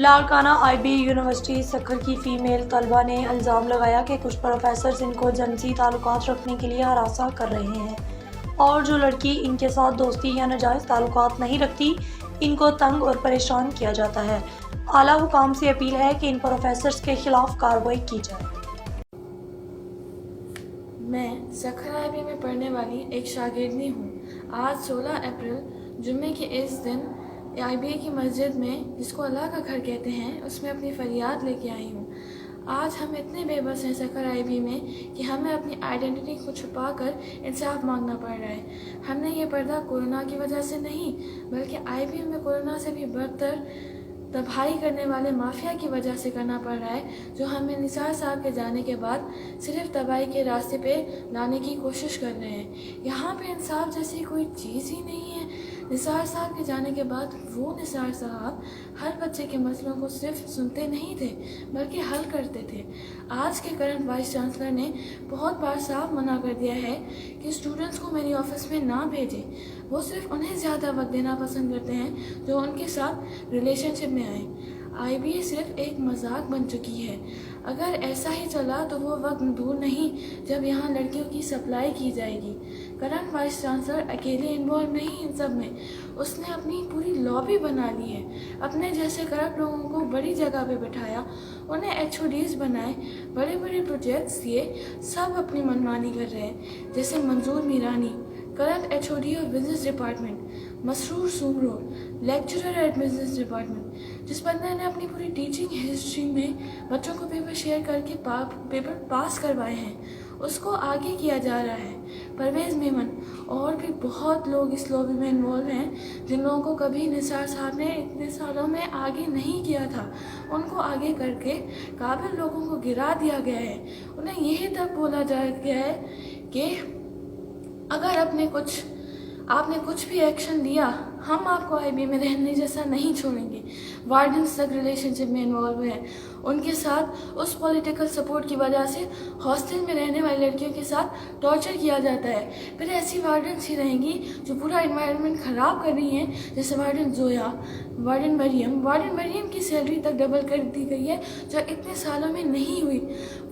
Larkana IB university Sukkur کی female طلبہ نے الزام لگایا کہ کچھ پروفیسرز ان کو جنسی تعلقات رکھنے کے لیے ہراساں کر رہے ہیں اور جو لڑکی ان کے ساتھ دوستی یا ناجائز تعلقات نہیں رکھتی ان کو تنگ اور پریشان کیا جاتا ہے۔ اعلیٰ حکام سے اپیل ہے کہ ان پروفیسرز کے خلاف کارروائی کی جائے۔ میں سکھر IB میں پڑھنے والی ایک شاگردنی ہوں۔ آج 16 اپریل جمعے کے اس دن IB کی مسجد میں، جس کو اللہ کا گھر کہتے ہیں، اس میں اپنی فریاد لے کے آئی ہوں۔ آج ہم اتنے بے بس ہیں سکھر IB میں کہ ہمیں اپنی آئیڈینٹی کو چھپا کر انصاف مانگنا پڑ رہا ہے۔ ہم نے یہ پردہ کورونا کی وجہ سے نہیں، بلکہ IB میں کورونا سے بھی بدتر تباہی کرنے والے مافیا کی وجہ سے کرنا پڑ رہا ہے، جو ہمیں نثار صاحب کے جانے کے بعد صرف تباہی کے راستے پہ لانے کی کوشش کر رہے ہیں۔ یہاں پہ انصاف جیسی کوئی چیز ہی نہیں ہے۔ نثار صاحب کے جانے کے بعد وہ نثار صاحب ہر بچے کے مسئلوں کو صرف سنتے نہیں تھے بلکہ حل کرتے تھے۔ آج کے کرنٹ وائس چانسلر نے بہت بار صاف منع کر دیا ہے کہ اسٹوڈنٹس کو میری آفس میں نہ بھیجیں۔ وہ صرف انہیں زیادہ وقت دینا پسند کرتے ہیں جو ان کے ساتھ ریلیشن شپ میں آئیں۔ IB صرف ایک مذاق بن چکی ہے۔ اگر ایسا ہی چلا تو وہ وقت دور نہیں جب یہاں لڑکیوں کی سپلائی کی جائے گی۔ کرنٹ وائس چانسلر اکیلے انوالو نہیں ان سب میں، اس نے اپنی پوری لابی بنا لی ہے۔ اپنے جیسے کرپٹ لوگوں کو بڑی جگہ پہ بٹھایا، انہیں HODs بنائے، بڑے بڑے پروجیکٹس دیے، سب اپنی منمانی کر رہے ہیں۔ جیسے Manzoor Mirani, current HOD of business department, Masroor Soomro, lecturer at business department, جس بندے نے اپنی پوری ٹیچنگ ہسٹری میں بچوں کو پیپر شیئر کر کے پیپر پاس کروائے ہیں، اس کو آگے کیا جا رہا ہے۔ پرویز میمن اور بھی بہت لوگ اس لابی میں انوالو ہیں جن لوگوں کو کبھی نثار صاحب نے اتنے سالوں میں آگے نہیں کیا تھا، ان کو آگے کر کے قابل لوگوں کو گرا دیا گیا ہے۔ انہیں یہی تک بولا جا گیا ہے کہ اگر آپ نے کچھ بھی ایکشن لیا، ہم آپ کو IB میں رہنے جیسا نہیں چھوڑیں گے۔ وارڈنس تک ریلیشن شپ میں انوالو ہیں، ان کے ساتھ اس پولیٹیکل سپورٹ کی وجہ سے ہاسٹل میں رہنے والی لڑکیوں کے ساتھ ٹارچر کیا جاتا ہے۔ پھر ایسی وارڈنس ہی رہیں گی جو پورا انوائرمنٹ خراب کر رہی ہیں، جیسے وارڈن زویا، وارڈن مریم کی سیلری تک ڈبل کر دی گئی ہے جو اتنے سالوں میں نہیں ہوئی،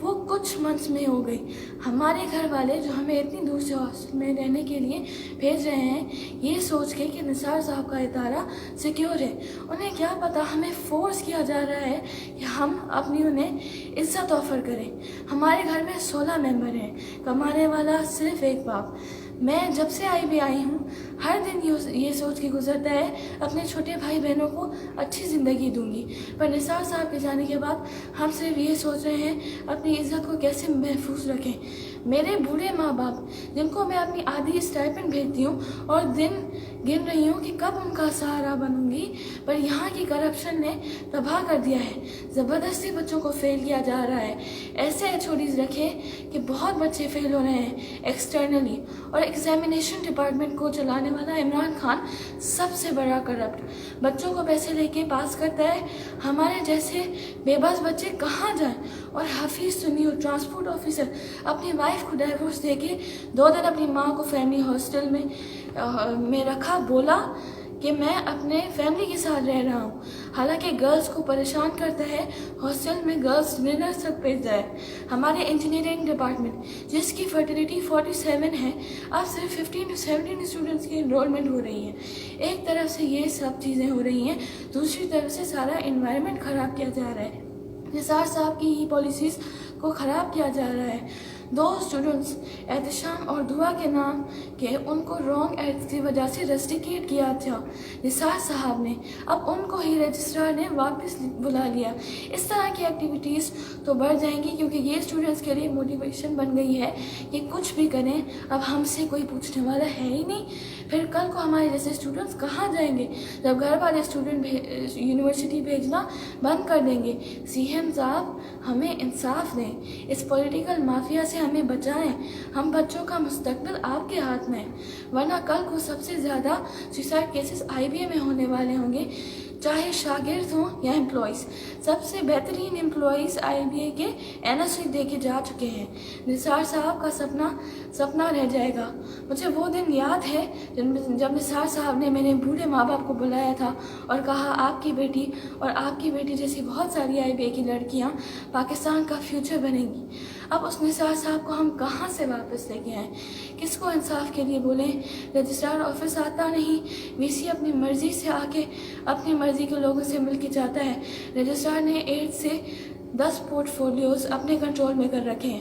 وہ کچھ منتھس میں ہو گئی۔ ہمارے گھر والے جو ہمیں اتنی دور سے ہاسٹل میں رہنے کے لیے بھیج رہے ہیں، یہ سوچ کے کہ نثار صاحب کا ادارہ سیکیور ہے، انہیں کیا پتا ہمیں فورس کیا جا رہا ہے کہ ہم اپنی انہیں عزت آفر کریں۔ ہمارے گھر میں 16 ممبر ہیں، کمانے والا صرف ایک باپ۔ میں جب سے IB آئی ہوں ہر دن یہ سوچ کے گزرتا ہے اپنے چھوٹے بھائی بہنوں کو اچھی زندگی دوں گی، پر نثار صاحب کے جانے کے بعد ہم صرف یہ سوچ رہے ہیں اپنی عزت کو کیسے محفوظ رکھیں۔ میرے بوڑھے ماں باپ جن کو میں اپنی آدھی اسٹائپنڈ بھیجتی ہوں اور دن گن رہی ہوں کہ کب ان کا سہارا بنوں گی، پر یہاں کی کرپشن نے تباہ کر دیا ہے۔ زبردستی بچوں کو فیل کیا جا رہا ہے۔ ایسے HODs رکھے کہ بہت بچے فیل ہو رہے ہیں ایکسٹرنلی، اور ایگزامینیشن ڈپارٹمنٹ کو چلانے والا عمران خان سب سے بڑا کرپٹ، بچوں کو پیسے لے کے پاس کرتا ہے۔ ہمارے جیسے بے بس بچے کہاں جائیں؟ اور حفیظ سنیو، ٹرانسپورٹ آفیسر، اپنی وائف کو ڈائیورس دے کے 2 دن اپنی ماں کو فیملی ہاسٹل میں رکھا، بولا کہ میں اپنے فیملی کے ساتھ رہ رہا ہوں، حالانکہ گرلز کو پریشان کرتا ہے، ہاسٹل میں گرلز ڈنر تک بھیجتا ہے۔ ہمارے انجینئرنگ ڈپارٹمنٹ جس کی فرٹیلٹی 47 ہے، اب صرف 15 سے 17 اسٹوڈنٹس کی انرولمنٹ ہو رہی ہے۔ ایک طرف سے یہ سب چیزیں ہو رہی ہیں، دوسری طرف سے سارا انوائرمنٹ خراب کیا جا رہا ہے، نثار صاحب کی ہی پالیسیز کو خراب کیا جا رہا ہے۔ 2 اسٹوڈنٹس احتشام اور دعا کے نام کے ان کو رانگ ایکٹ کی وجہ سے رسٹیکیٹ کیا تھا نثار صاحب نے، اب ان کو ہی رجسٹرار نے واپس بلا لیا۔ اس طرح کی ایکٹیویٹیز تو بڑھ جائیں گی کیونکہ یہ اسٹوڈنٹس کے لیے موٹیویشن بن گئی ہے کہ کچھ بھی کریں، اب ہم سے کوئی پوچھنے والا ہے ہی نہیں۔ پھر کل کو ہمارے جیسے اسٹوڈنٹس کہاں جائیں گے جب گھر والے اسٹوڈنٹ یونیورسٹی بھیجنا بند کر دیں گے؟ CM صاحب ہمیں انصاف دیں، اس پولیٹیکل مافیا سے ہمیں بچائیں۔ ہم بچوں کا مستقبل آپ کے ہاتھ میں ہے، ورنہ کل کو سب سے زیادہ سوسائڈ کیسز IB میں ہونے والے ہوں گے، چاہے شاگرد ہوں یا امپلائیز. سب سے بہترین امپلائیز IBA کے NSC دے کے جا چکے ہیں. نثار صاحب کا سپنا رہ جائے گا. مجھے وہ دن یاد ہے جب نثار صاحب نے میرے بوڑھے ماں باپ کو بلایا تھا اور کہا آپ کی بیٹی اور آپ کی بیٹی جیسی بہت ساری IBA کی لڑکیاں پاکستان کا فیوچر بنیں گی. اب اس نثار صاحب کو ہم کہاں سے واپس لے کے آئیں؟ کس کو انصاف کے لیے بولیں؟ رجسٹرار آفس آتا نہیں. VC اپنی مرضی سے آ کے اپنی مرضی کے لوگوں سے مل کے جاتا ہے. رجسٹرار نے 8 سے 10 پورٹ فولیوز اپنے کنٹرول میں کر رکھے ہیں.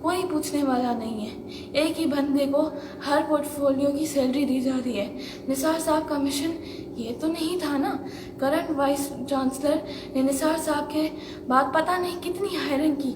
کوئی پوچھنے والا نہیں ہے. ایک ہی بندے کو ہر پورٹ فولیو کی سیلری دی جا رہی ہے. نثار صاحب کا مشن یہ تو نہیں تھا نا. کرنٹ وائس چانسلر نے نثار صاحب کے بعد پتہ نہیں کتنی ہائرنگ کی.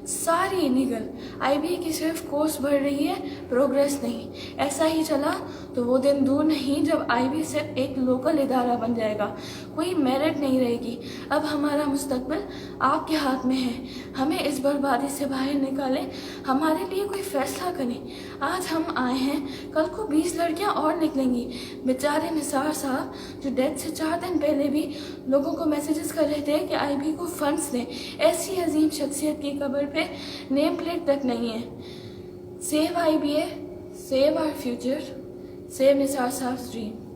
ساری انلیگل. IBA کی صرف کورس بڑھ رہی ہے, پروگریس نہیں. ایسا ہی چلا تو وہ دن دور نہیں جب IBA صرف ایک لوکل ادارہ بن جائے گا. کوئی میرٹ نہیں رہے گی. اب ہمارا مستقبل آپ کے ہاتھ میں ہے. ہمیں اس بربادی سے باہر نکالیں. ہمارے لیے کوئی فیصلہ کریں. آج ہم آئے ہیں, کل کو 20 لڑکیاں اور نکلیں گی. بیچارے نثار صاحب جو ڈیتھ سے 4 دن پہلے بھی لوگوں کو میسیجز کر رہے تھے کہ IBA کو فنڈز دیں. ایسی عظیم شخصیت کی قبر پہ نیم پلیٹ تک نہیں ہے. Save IBA, save our future, save Nisar صاحب's ڈریم.